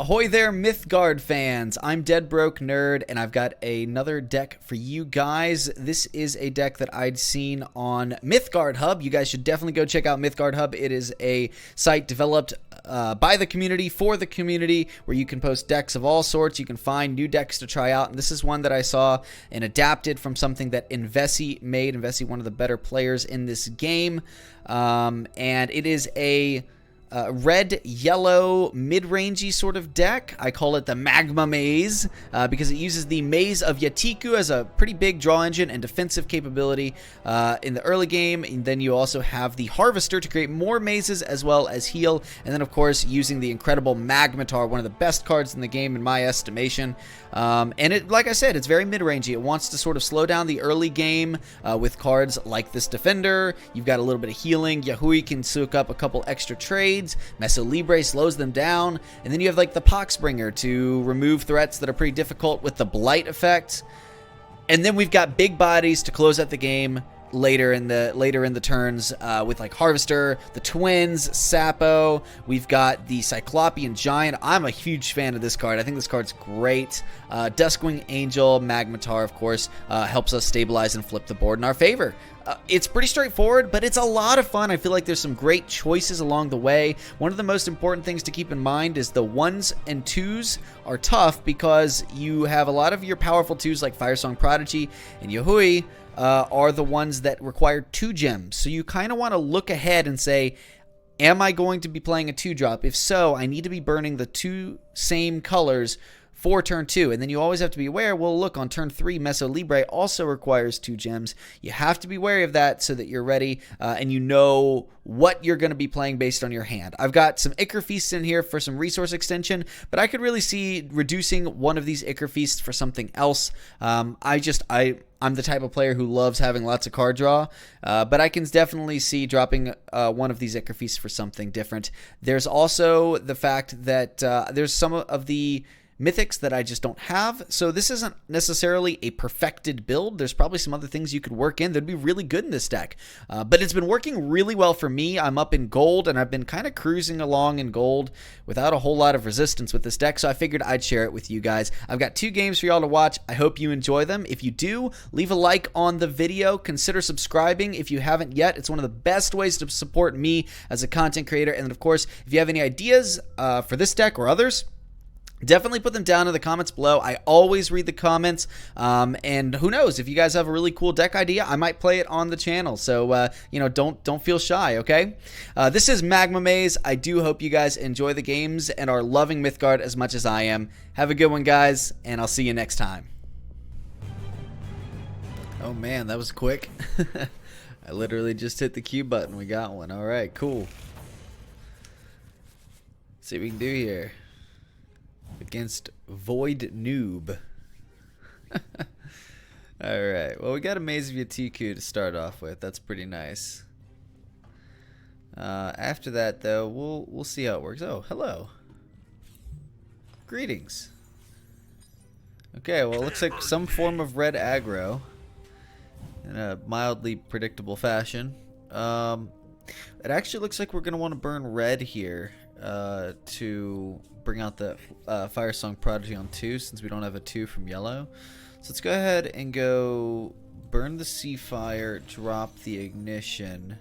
Ahoy there, Mythgard fans! I'm Dead Broke Nerd, and I've got another deck for you guys. This is a deck that I'd seen on Mythgard Hub. You guys should definitely go check out Mythgard Hub. It is a site developed by the community, for the community, where you can post decks of all sorts. You can find new decks to try out, and this is one that I saw and adapted from something that Invesi made. Invesi, one of the better players in this game, and it is a red-yellow mid-rangey sort of deck. I call it the Magma Maze because it uses the Maze of Iyatiku as a pretty big draw engine and defensive capability in the early game. And then you also have the Harvester to create more mazes as well as heal. And then, of course, using the incredible Magmataur, one of the best cards in the game in my estimation. And it, like I said, it's very mid-rangey. It wants to sort of slow down the early game with cards like this Defender. You've got a little bit of healing. Yahui can soak up a couple extra trades. Meso Libre slows them down, and then you have like the Poxbringer to remove threats that are pretty difficult with the Blight effect. And then we've got big bodies to close out the game later in the turns with like Harvester, the Twins, Sapo. We've got the Cyclopean Giant. I'm a huge fan of this card. I think this card's great. Duskwing Angel, Magmataur, of course, helps us stabilize and flip the board in our favor. It's pretty straightforward, but it's a lot of fun. I feel like there's some great choices along the way. One of the most important things to keep in mind is the 1s and 2s are tough because you have a lot of your powerful 2s like Firesong, Prodigy, and Yahui are the ones that require 2 gems. So you kind of want to look ahead and say, am I going to be playing a 2-drop? If so, I need to be burning the 2 same colors for turn 2, and then you always have to be aware, well, look, on turn 3, Meso Libre also requires 2 gems. You have to be wary of that so that you're ready and you know what you're going to be playing based on your hand. I've got some Ichor Feasts in here for some resource extension, but I could really see reducing one of these Ichor Feasts for something else. I'm the type of player who loves having lots of card draw, but I can definitely see dropping one of these Ichor Feasts for something different. There's also the fact that there's some of the mythics that I just don't have, so this isn't necessarily a perfected build. There's probably some other things you could work in that'd be really good in this deck, but it's been working really well for me. I'm up in gold, and I've been kind of cruising along in gold without a whole lot of resistance with this deck, so I figured I'd share it with you guys. I've got 2 games for y'all to watch. I hope you enjoy them. If you do, leave a like on the video. Consider subscribing if you haven't yet. It's one of the best ways to support me as a content creator, and then, of course, if you have any ideas for this deck or others, definitely put them down in the comments below. I always read the comments, and who knows, if you guys have a really cool deck idea, I might play it on the channel. So, don't feel shy, okay? This is Magma Maze. I do hope you guys enjoy the games and are loving Mythgard as much as I am. Have a good one, guys, and I'll see you next time. Oh, man, that was quick. I literally just hit the Q button. We got one. All right, cool. Let's see what we can do here. Against Void Noob. Alright, well, we got a Maze of Iyatiku to start off with. That's pretty nice. After that, though, we'll see how it works. Oh, hello. Greetings. Okay, well, it looks like some form of red aggro in a mildly predictable fashion. It actually looks like we're going to want to burn red here to bring out the Firesong Prodigy on 2, since we don't have a 2 from yellow. So let's go ahead and go burn the Sea Fire, drop the Ignition,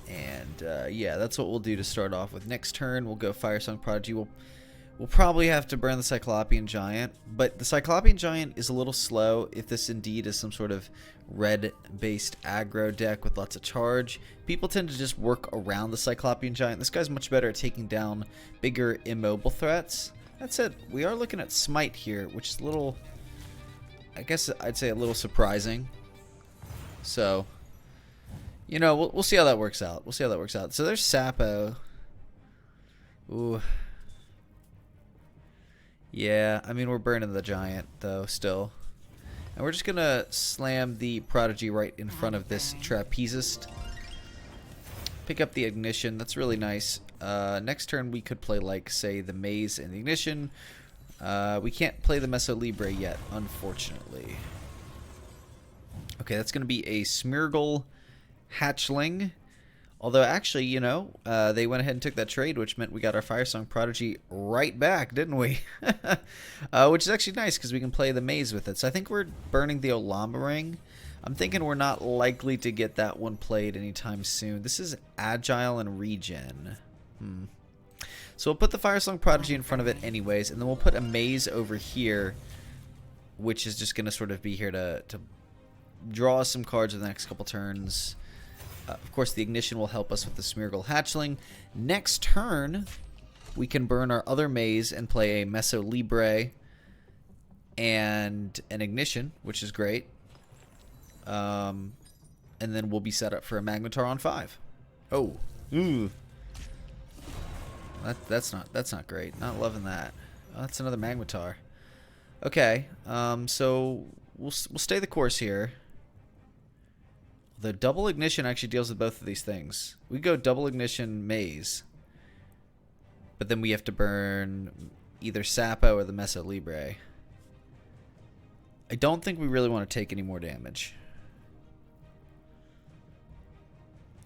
and yeah, that's what we'll do to start off with. Next turn, we'll go Firesong Prodigy. We'll probably have to burn the Cyclopean Giant, but the Cyclopean Giant is a little slow if this indeed is some sort of red-based aggro deck with lots of charge. People tend to just work around the Cyclopean Giant. This guy's much better at taking down bigger immobile threats. That said, we are looking at Smite here, which is a little, I guess I'd say a little surprising. So, you know, we'll see how that works out. We'll see how that works out. So there's Sapo. Ooh. Yeah, I mean, we're burning the Giant, though, still. And we're just going to slam the Prodigy right in front of this Trapezist. Pick up the Ignition. That's really nice. Next turn, we could play, like, say, the Maze and the Ignition. We can't play the Meso Libre yet, unfortunately. Okay, that's going to be a Smeargle Hatchling. Although, actually, you know, they went ahead and took that trade, which meant we got our firesong prodigy right back, didn't we? Which is actually nice because we can play the maze with it. So I think we're burning the ollama ring. I'm thinking we're not likely to get that one played anytime soon. This is agile and regen. So we'll put the firesong prodigy in front of it anyways, and then we'll put a maze over here, which is just going to sort of be here to draw us some cards in the next couple turns. Of course, the ignition will help us with the Smeargle hatchling. Next turn, we can burn our other maze and play a meso libre and an ignition, which is great. And then we'll be set up for a Magmataur on 5. Oh, ooh, that's not great. Not loving that. Oh, that's another Magmataur. Okay, so we'll stay the course here. The double ignition actually deals with both of these things. We go double ignition maze, but then we have to burn either Sapo or the meso libre. I don't think we really want to take any more damage.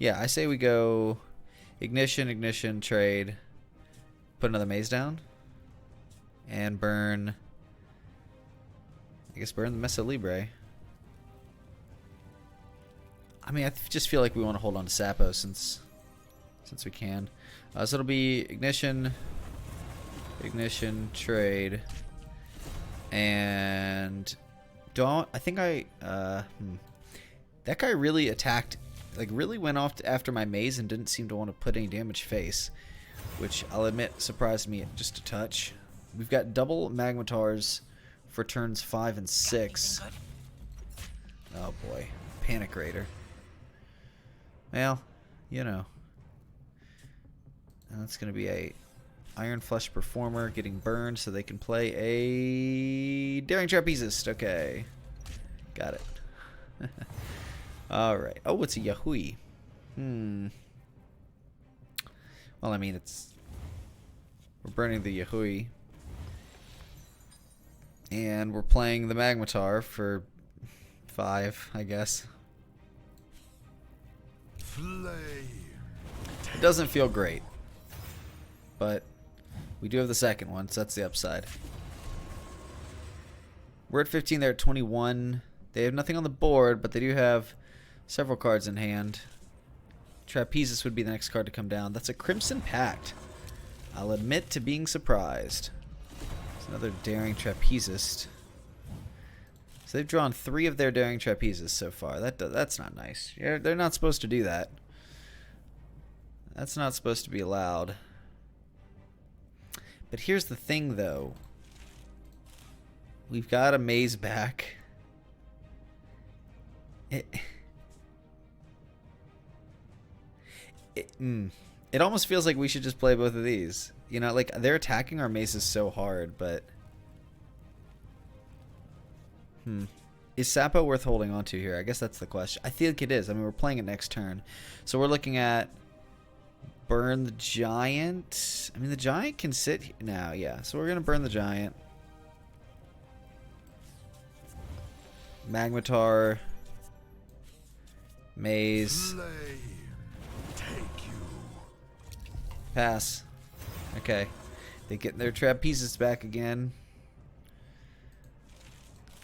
Yeah, I say we go ignition, ignition, trade, put another maze down, and burn. I guess burn the meso libre. I mean, I just feel like we want to hold on to Sapo since we can. So it'll be ignition, ignition, trade, and don't. I think that guy really attacked, like really went off after my maze and didn't seem to want to put any damage face, which I'll admit surprised me just a touch. We've got double Magmataurs for turns 5 and 6. Oh boy, Panic Raider. Well, you know. And that's going to be a Iron Flesh Performer getting burned so they can play a Daring Trapezist. Okay. Got it. Alright. Oh, it's a yahui. Well, I mean, we're burning the yahui. And we're playing the Magmataur for 5, I guess. It doesn't feel great, but we do have the second one, so that's the upside. We're at 15, they're at 21. They have nothing on the board, but they do have several cards in hand. Trapezist would be the next card to come down. That's a Crimson Pact. I'll admit to being surprised. It's another Daring Trapezist. So they've drawn 3 of their Daring Trapezes so far. That's not nice. They're not supposed to do that. That's not supposed to be allowed. But here's the thing, though. We've got a maze back. It almost feels like we should just play both of these. You know, like, they're attacking our mazes so hard, but... Is Sapo worth holding on to here? I guess that's the question. I think it is. I mean, we're playing it next turn. So we're looking at burn the giant. I mean, the giant can sit now, yeah. So we're going to burn the giant. Magmataur. Maze. Pass. Okay. They get their trapezes back again.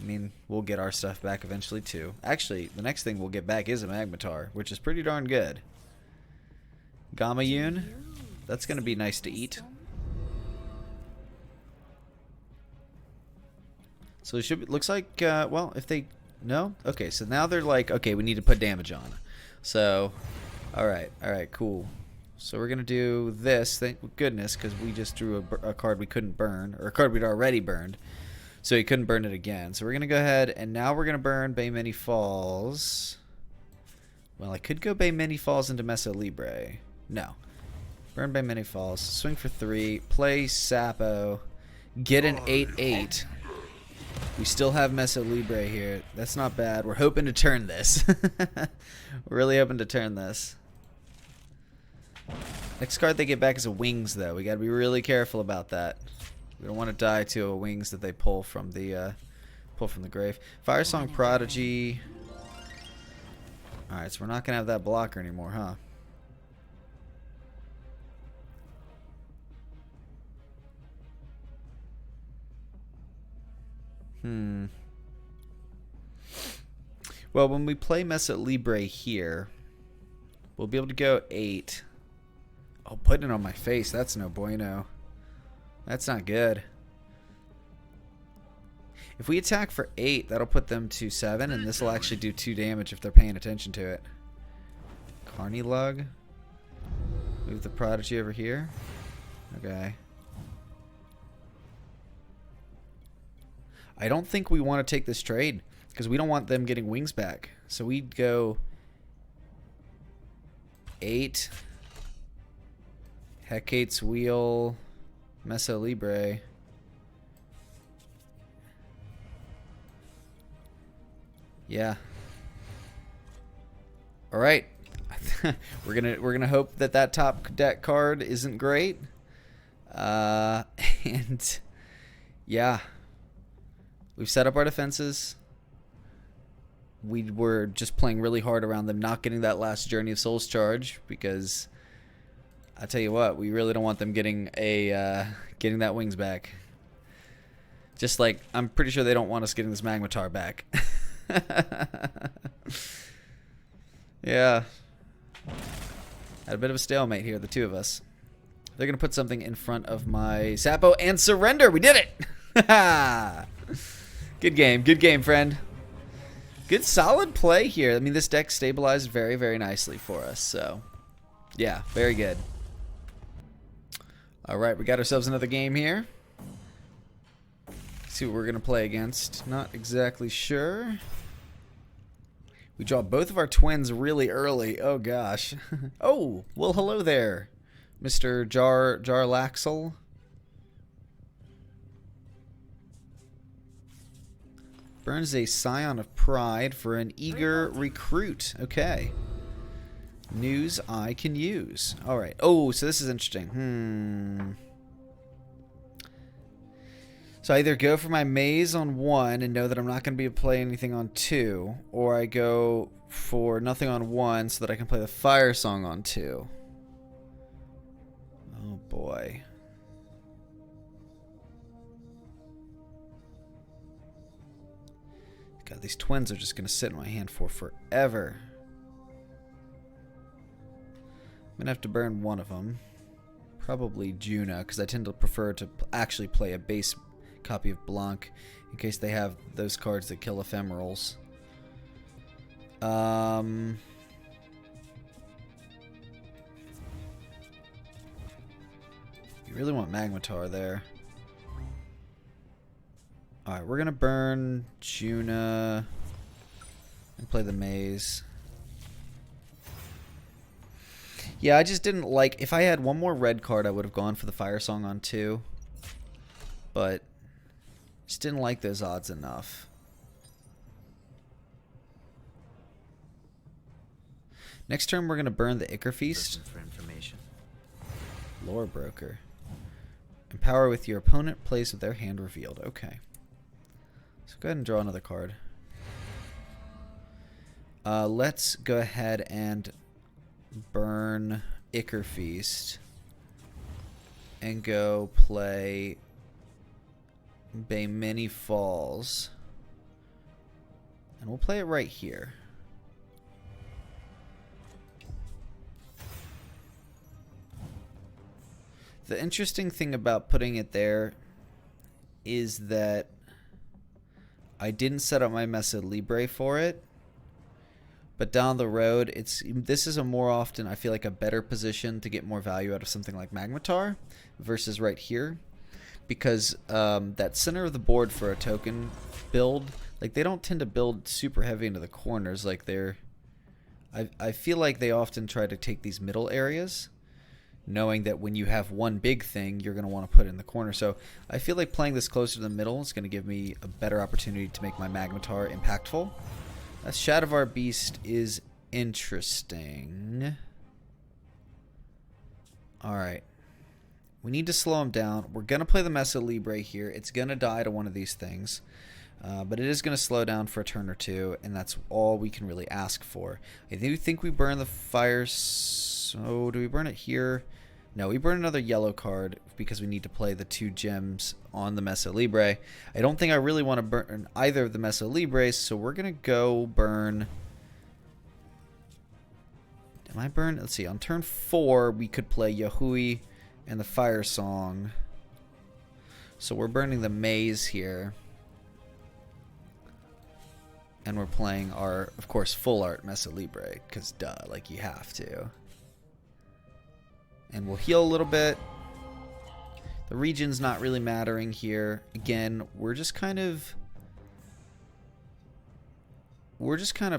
I mean, we'll get our stuff back eventually, too. Actually, the next thing we'll get back is a Magmataur, which is pretty darn good. Gamayun. That's going to be nice to eat. So it should be, looks like, well, if they... No? Okay, so now they're like, okay, we need to put damage on. So, alright, cool. So we're going to do this, thank goodness, because we just drew a card we couldn't burn, or a card we'd already burned. So he couldn't burn it again. So we're going to go ahead, and now we're going to burn Beimeni Falls. Well, I could go Beimeni Falls into Meso Libre. No. Burn Beimeni Falls. Swing for 3. Play Sapo. Get an 8/8. We still have Meso Libre here. That's not bad. We're hoping to turn this. We're really hoping to turn this. Next card they get back is a Wings, though. We got to be really careful about that. We don't want to die to a Wings that they pull from the grave. Firesong Prodigy. Alright, so we're not going to have that blocker anymore, huh? Well, when we play meso libre here, we'll be able to go 8. Oh, putting it on my face. That's no bueno. That's not good. If we attack for 8, that'll put them to 7, and this will actually do 2 damage if they're paying attention to it. Carney Lug. Move the prodigy over here. Okay. I don't think we want to take this trade because we don't want them getting wings back. So we'd go 8. Hecate's wheel. Meso libre. Yeah. All right. we're gonna hope that that top deck card isn't great. And yeah, we've set up our defenses. We were just playing really hard around them not getting that last Journey of Souls charge because I tell you what, we really don't want them getting getting that wings back. Just like I'm pretty sure they don't want us getting this Magmataur back. Yeah. Had a bit of a stalemate here, the two of us. They're going to put something in front of my Sapo and surrender. We did it. Good game, friend. Good solid play here. I mean, this deck stabilized very, very nicely for us. So, yeah, very good. All right, we got ourselves another game here. See what we're going to play against. Not exactly sure. We draw both of our twins really early. Oh, gosh. Oh, well, hello there, Mr. Jarlaxle. Burns a Scion of Pride for an eager recruit. Okay. News I can use. All right. Oh, so this is interesting. So I either go for my maze on 1 and know that I'm not going to be playing anything on 2, or I go for nothing on 1 so that I can play the firesong on 2. Oh boy. God, these twins are just going to sit in my hand for forever. I'm going to have to burn one of them. Probably Junah, because I tend to prefer to actually play a base copy of Blanque in case they have those cards that kill ephemerals. You really want Magmataur there. Alright, we're gonna burn Junah and play the maze. Yeah, I just didn't like... If I had one more red card, I would have gone for the firesong on 2. But just didn't like those odds enough. Next turn, we're going to burn the Ichor Feast. For information. Lore Broker. Empower with your opponent plays with their hand revealed. Okay. So go ahead and draw another card. Let's go ahead and burn Ichor Feast. And go play Beimeni Falls. And we'll play it right here. The interesting thing about putting it there is that I didn't set up my meso libre for it. But down the road, this is a more often, I feel like, a better position to get more value out of something like Magmataur versus right here. Because that center of the board for a token build, like, they don't tend to build super heavy into the corners. Like, I feel like they often try to take these middle areas, knowing that when you have one big thing, you're going to want to put it in the corner. So I feel like playing this closer to the middle is going to give me a better opportunity to make my Magmataur impactful. That Shadowvar Beast is interesting. Alright. We need to slow him down. We're going to play the meso libre here. It's going to die to one of these things. But it is going to slow down for a turn or two, and that's all we can really ask for. I do think we burn the fire... So, do we burn it here? No, we burn another yellow card because we need to play the 2 gems on the Meso Libre. I don't think I really want to burn either of the Meso Libres, so we're going to go burn... Am I burn? Let's see. On turn 4, we could play Yahui and the Firesong. So we're burning the Maze here. And we're playing our, of course, full art Meso Libre, because duh, like you have to. And we'll heal a little bit. The region's not really mattering here. Again, we're just kind of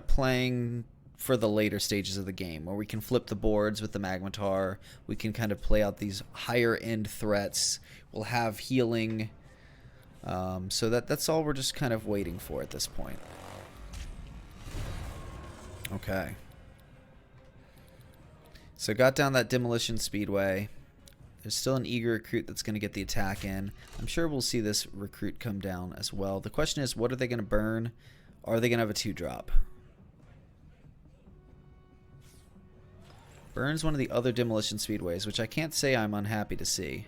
playing for the later stages of the game, where we can flip the boards with the Magmataur. We can kind of play out these higher end threats. We'll have healing. So that's all we're just kind of waiting for at this point. Okay. So got down that demolition speedway. There's still an eager recruit that's going to get the attack in. I'm sure we'll see this recruit come down as well. The question is, what are they going to burn? Are they going to have a 2-drop? Burns one of the other demolition speedways, which I can't say I'm unhappy to see.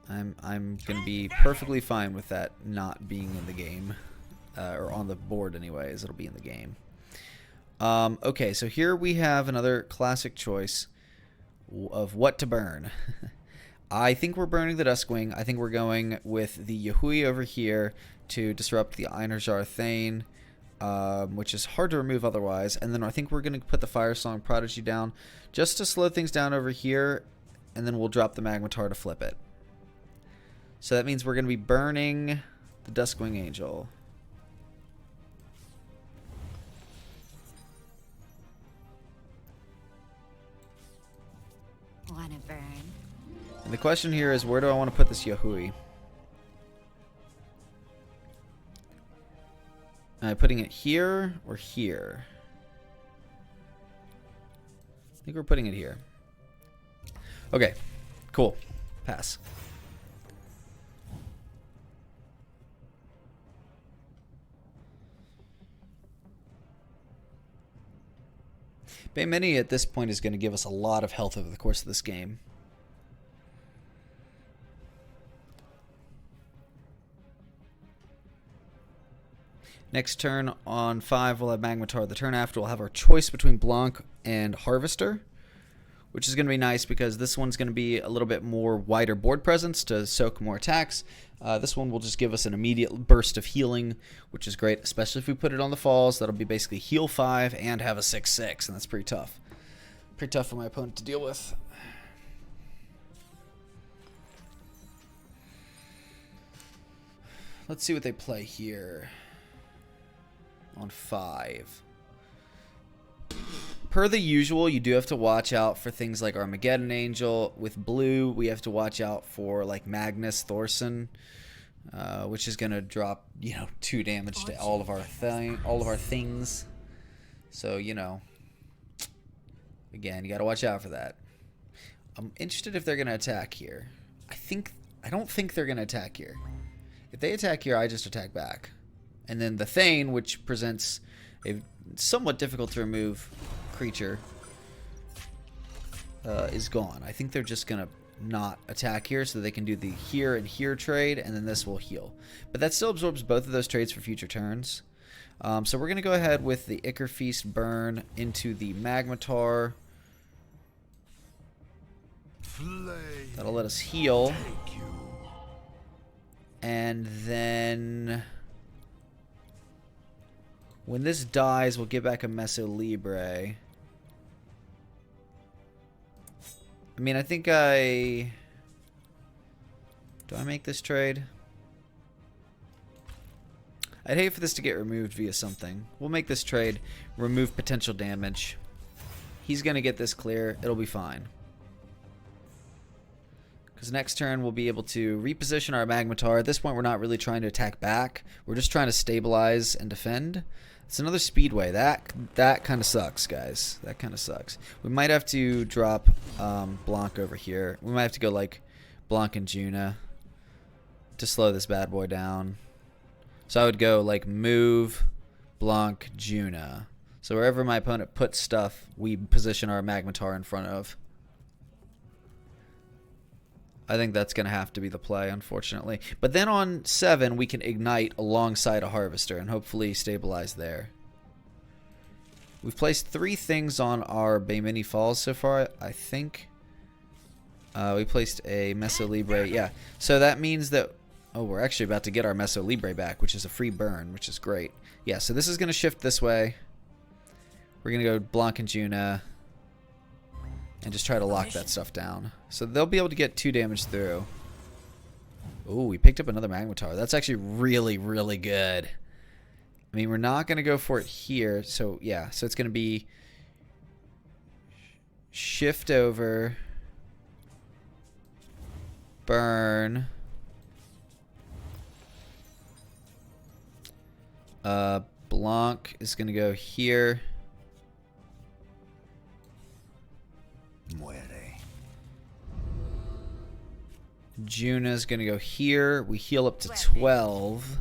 I'm going to be perfectly fine with that not being in the game. Or on the board anyways, it'll be in the game. Okay, so here we have another classic choice of what to burn. I think we're burning the duskwing. I think we're going with the yahui over here to disrupt the Einherjar Thane, which is hard to remove otherwise. And then I think we're going to put the firesong prodigy down just to slow things down over here, and then we'll drop the Magmataur to flip it. So that means we're going to be burning the duskwing angel. Wanna burn? And the question here is, where do I want to put this yahui? Am I putting it here or here? I think we're putting it here. Okay, cool. Pass. Beimeni at this point is going to give us a lot of health over the course of this game. Next turn on 5 we'll have Magmataur. The turn after we'll have our choice between Blanque and Harvester, which is going to be nice because this one's going to be a little bit more wider board presence to soak more attacks. This one will just give us an immediate burst of healing, which is great, especially if we put it on the falls. That'll be basically heal 5 and have a 6/6, and that's pretty tough. Pretty tough for my opponent to deal with. Let's see what they play here on 5. Per the usual, you do have to watch out for things like Armageddon Angel. With blue, we have to watch out for like Magnus Thorson, which is going to drop, 2 damage to all of our things. So, again, you got to watch out for that. I'm interested if they're going to attack here. I don't think they're going to attack here. If they attack here, I just attack back. And then the Thane, which presents a somewhat difficult to remove creature, is gone. I think they're just going to not attack here so they can do the here and here trade, and then this will heal. But that still absorbs both of those trades for future turns. So we're going to go ahead with the Ichor Feast burn into the Magmataur. That'll let us heal. And then when this dies, we'll get back a Meso Libre. I mean, I think do I make this trade? I'd hate for this to get removed via something. We'll make this trade, remove potential damage. He's going to get this clear. It'll be fine. Because next turn we'll be able to reposition our Magmataur. At this point we're not really trying to attack back. We're just trying to stabilize and defend. It's another speedway. That kind of sucks, guys. That kind of sucks. We might have to drop Blanque over here. We might have to go like Blanque and Junah to slow this bad boy down. So I would go like move, Blanque, Junah. So wherever my opponent puts stuff, we position our Magmataur in front of. I think that's going to have to be the play, unfortunately. But then on 7, we can ignite alongside a harvester and hopefully stabilize there. We've placed 3 things on our beimeni falls so far, I think. We placed a meso libre. Yeah, so that means that... Oh, we're actually about to get our meso libre back, which is a free burn, which is great. Yeah, so this is going to shift this way. We're going to go blanque and junah. And just try to lock that stuff down. So they'll be able to get 2 damage through. Ooh, we picked up another Magmataur. That's actually really, really good. I mean, we're not going to go for it here. So, yeah. So it's going to be shift over. Burn. Blanque is going to go here. Junah's going to go here. We heal up to 12.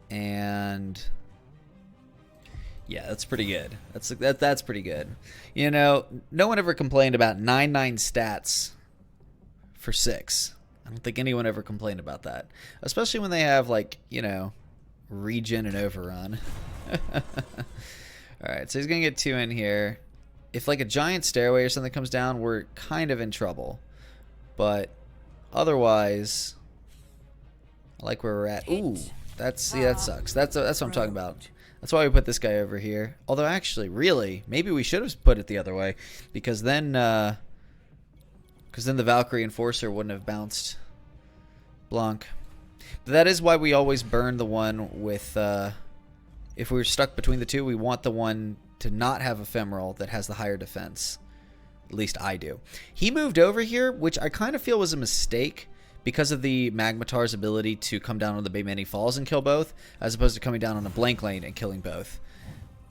And yeah, that's pretty good. That's pretty good. You know, no one ever complained about 9/9 stats for 6. I don't think anyone ever complained about that. Especially when they have, like, you know, regen and overrun. Alright, so he's going to get 2 in here. If, like, a giant stairway or something comes down, we're kind of in trouble. But otherwise, I like where we're at. Ooh, that sucks. That's what I'm talking about. That's why we put this guy over here. Although, actually, really, maybe we should have put it the other way. Because then the Valkyrie Enforcer wouldn't have bounced blanque. But that is why we always burn the one with... if we were stuck between the two, we want the one to not have ephemeral that has the higher defense. At least I do. He moved over here, which I kind of feel was a mistake because of the Magmataur's ability to come down on the beimeni falls and kill both, as opposed to coming down on a blank lane and killing both.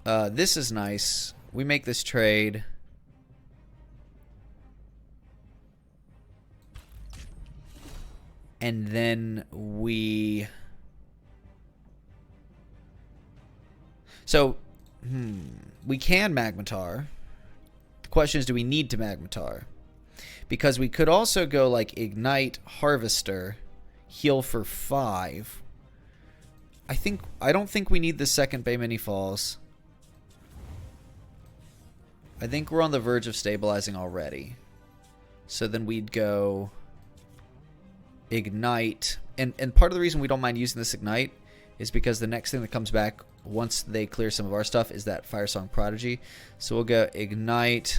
This is nice. We make this trade. And then we... So, we can Magmataur. The question is, do we need to Magmataur? Because we could also go like Ignite, Harvester, heal for 5. I don't think we need the second beimeni falls. I think we're on the verge of stabilizing already. So then we'd go Ignite. And part of the reason we don't mind using this Ignite is because the next thing that comes back once they clear some of our stuff is that firesong prodigy. So we'll go Ignite,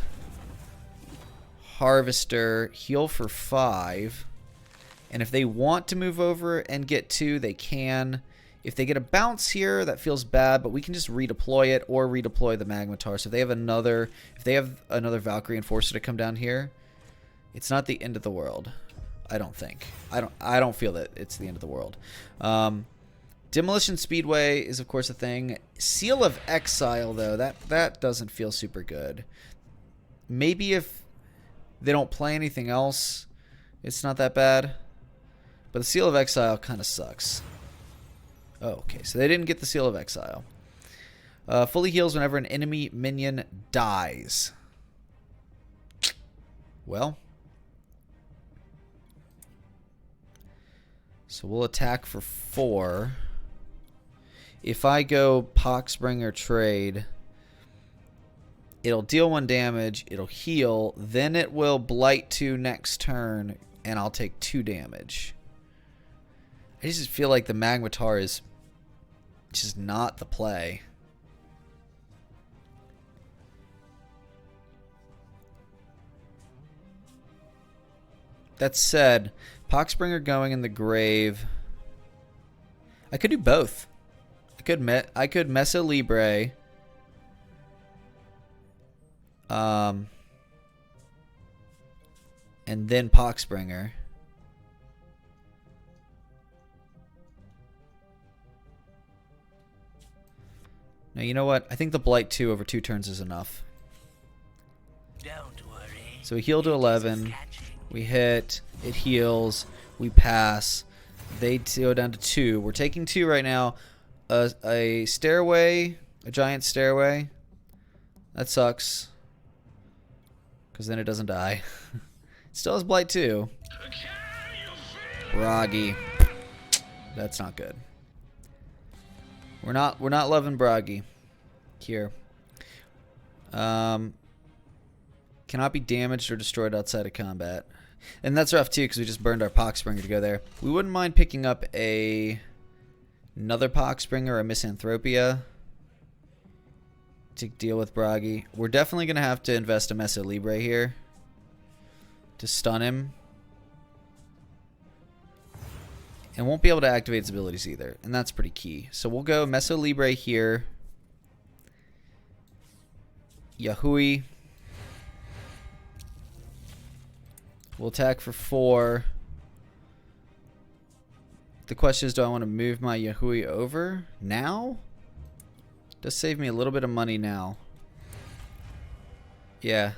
Harvester, heal for 5. And if they want to move over and get 2, they can. If they get a bounce here, that feels bad, but we can just redeploy it or redeploy the Magmataur. So if they have another Valkyrie Enforcer to come down here, it's not the end of the world. I don't think. I don't feel that it's the end of the world. Demolition Speedway is of course a thing. Seal of Exile though, that doesn't feel super good. Maybe if they don't play anything else, it's not that bad. But the Seal of Exile kind of sucks. Oh, okay, so they didn't get the Seal of Exile. Fully heals whenever an enemy minion dies. Well. So we'll attack for 4. If I go Poxbringer trade, it'll deal 1 damage, it'll heal, then it will blight 2 next turn, and I'll take 2 damage. I just feel like the Magmataur is just not the play. That said, Poxbringer going in the grave. I could do both. I could meso libre. And then Poxbringer. Now, you know what? I think the Blight 2 over 2 turns is enough. Don't worry. So we heal to 11. We hit. It heals. We pass. They go down to 2. We're taking 2 right now. A stairway. A giant stairway. That sucks. Because then it doesn't die. Still has Blight too. Broggy. That's not good. We're not loving Broggy here. Cannot be damaged or destroyed outside of combat. And that's rough too, because we just burned our poxbringer to go there. We wouldn't mind picking up another poxbringer or a misanthropia to deal with Broggy. We're definitely going to have to invest a meso libre here to stun him. And won't be able to activate its abilities either. And that's pretty key. So we'll go meso libre here. Yahui. We'll attack for 4. The question is, do I want to move my Yahui over now? Does save me a little bit of money now. Yeah.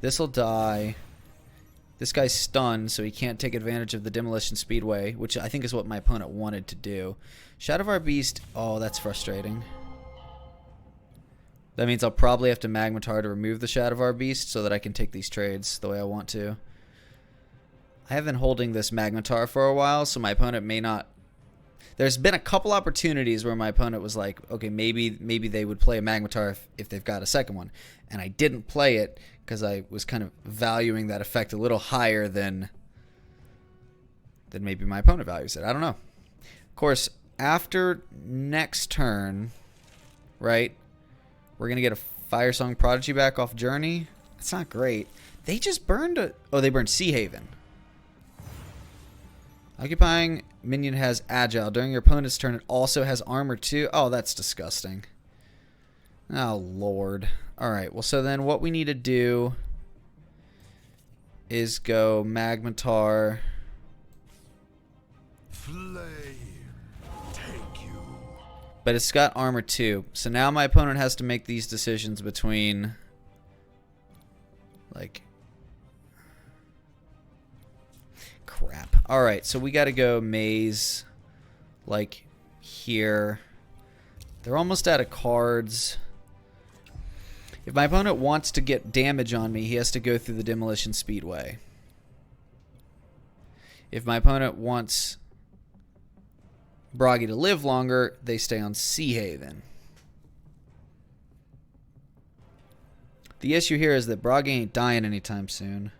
This'll die. This guy's stunned, so he can't take advantage of the demolition speedway, which I think is what my opponent wanted to do. Shadow of our Beast. Oh, that's frustrating. That means I'll probably have to Magmataur to remove the Shadow of our Beast so that I can take these trades the way I want to. I have been holding this Magmataur for a while, so my opponent may not... There's been a couple opportunities where my opponent was like, okay, maybe they would play a Magmataur if they've got a second one. And I didn't play it because I was kind of valuing that effect a little higher than maybe my opponent values it. I don't know. Of course, after next turn, right, we're going to get a Firesong Prodigy back off Journey. That's not great. They just burned a... Oh, they burned Sea Haven. Occupying minion has Agile. During your opponent's turn, it also has Armor too. Oh, that's disgusting. Oh, Lord. Alright, well, so then what we need to do is go Magmataur. Flame, take you. But it's got Armor too. So now my opponent has to make these decisions between, like... Crap. Alright, so we gotta go Maze, like, here. They're almost out of cards. If my opponent wants to get damage on me, he has to go through the Demolition Speedway. If my opponent wants Broggy to live longer, they stay on Sea Haven. The issue here is that Broggy ain't dying anytime soon.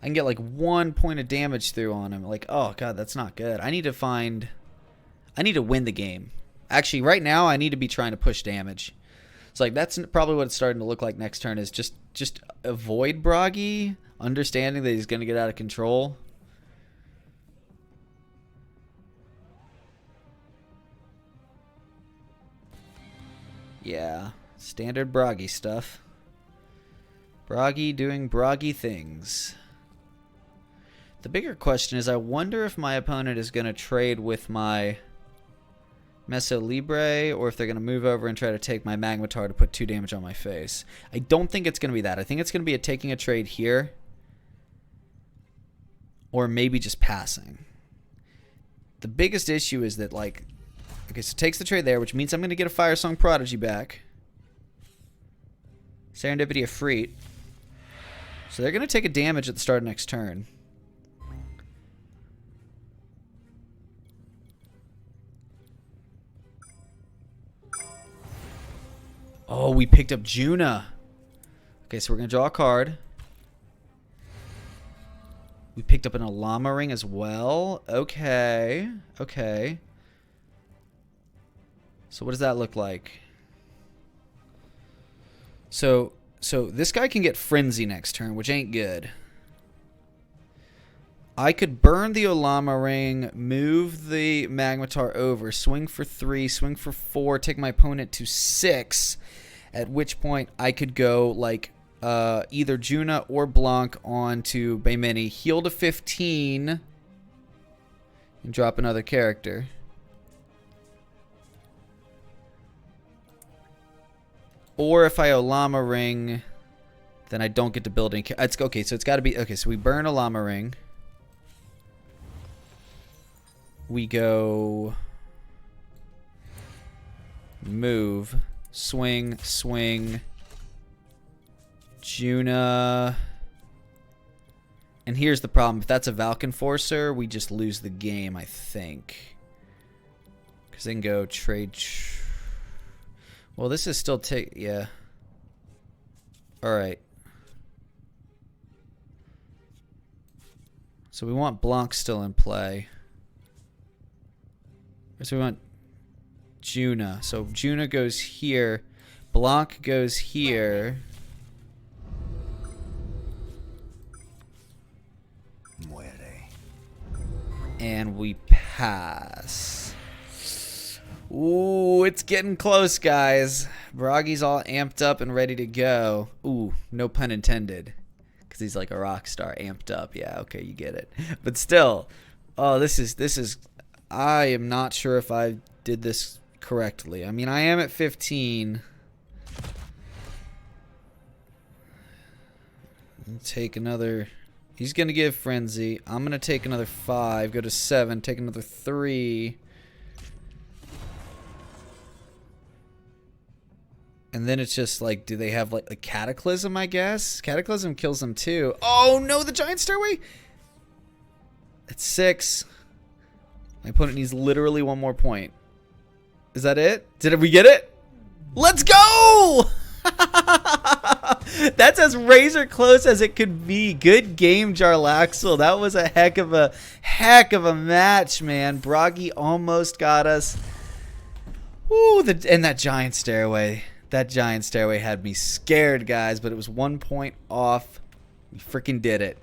I can get like 1 point of damage through on him. Like, oh god, that's not good. I need to win the game. Actually, right now, I need to be trying to push damage. It's like, that's probably what it's starting to look like next turn, is just avoid Broggy, understanding that he's going to get out of control. Yeah, standard Broggy stuff. Broggy doing Broggy things. The bigger question is, I wonder if my opponent is going to trade with my Meso Libre, or if they're going to move over and try to take my Magmataur to put 2 damage on my face. I don't think it's going to be that. I think it's going to be taking a trade here, or maybe just passing. The biggest issue is that, like, okay, so it takes the trade there, which means I'm going to get a Firesong Prodigy back. Serendipity of Freet. So they're going to take a damage at the start of next turn. Oh, we picked up Junah. Okay, so we're going to draw a card. We picked up an ollama ring as well. Okay. Okay. So what does that look like? So this guy can get Frenzy next turn, which ain't good. I could burn the ollama ring, move the Magmataur over, swing for 3, swing for 4, take my opponent to 6, at which point I could go like either Junah or Blanque onto beimeni, heal to 15, and drop another character. Or if I ollama ring, then I don't get to build any. Okay, so it's got to be okay. So we burn ollama ring. We go move, swing, swing, Junah, And here's the problem. If that's a Valk Enforcer, we just lose the game, I think. Because they can go trade... Well, this is still take... Yeah. Alright. So we want Blanque still in play. So we want Junah. So Junah goes here. Blanque goes here. And we pass. Ooh, it's getting close, guys. Bragi's all amped up and ready to go. Ooh, no pun intended. Because he's like a rock star, amped up. Yeah, okay, you get it. But still, oh, this is. I am not sure if I did this correctly. I mean, I am at 15. I'll take another. He's going to give Frenzy. I'm going to take another 5. Go to 7. Take another 3. And then it's just like, do they have like a Cataclysm, I guess? Cataclysm kills them too. Oh no, the Giant Stairway? It's 6. My opponent needs literally 1 more point. Is that it? Did we get it? Let's go! That's as razor close as it could be. Good game, Jarlaxle. That was a heck of a match, man. Bragi almost got us. Ooh, and that Giant Stairway. That Giant Stairway had me scared, guys, but it was 1 point off. We freaking did it.